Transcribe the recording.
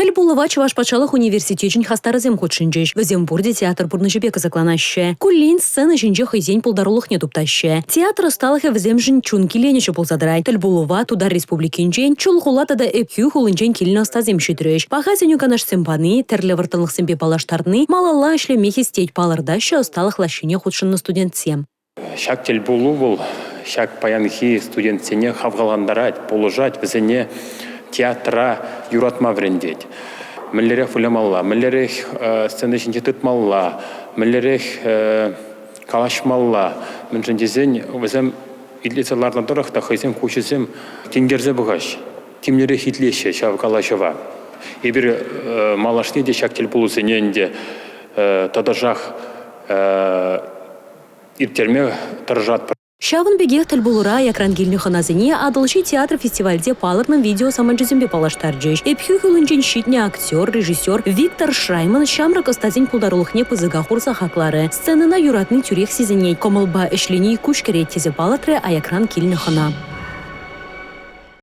Тіл булыва Чуваш патшалық университетін хастарызем худшынжыш. Візем бурде театр бурнышыбе кызыкланашы. Куллин сцена жинже хызен пулдарулық не тупташы. Театр усталығы візем жын чун киленеші пулзадырай. Тіл булыва тудар республикинжен, чул хулатада эпхю хулынжен килін остазем шүдіріш. Пахазен юканаш симпаны, тірлі вартылық симпе палаштарны, малала ішлемехи стейт палырдашы усталық лашыне худшынны студентсем. Шак тіл булу бұл, шак паянхи студентсене хавғаландарать, полужать, візене театра юратма врендеть. Міллерек фулемалла, міллерек сцена жинде тытмалла, міллерек калашмалла. Мен жіндезен візем идлицалардан тұрық та хайзем көшізем тенгерзе бұғаш. Темнерек хитлеші шав калашыва. Ебір малашне де шак тіл булу сененде тадажақ иртерме тұржат. Шавын бегех тіл булура якран гильні ханазыне адылши театр фестивальде палырның видео саманжызымбе палаштаржыш. Эпхю хылынчен щитне актер, режиссер Виктор Шрайман шамрак остазин пулдарулықне пызыга хурса хаклары. Сценына юратны тюрех сезеней. Комылба эшлени күш керет тезе палатры аякран кильні хана.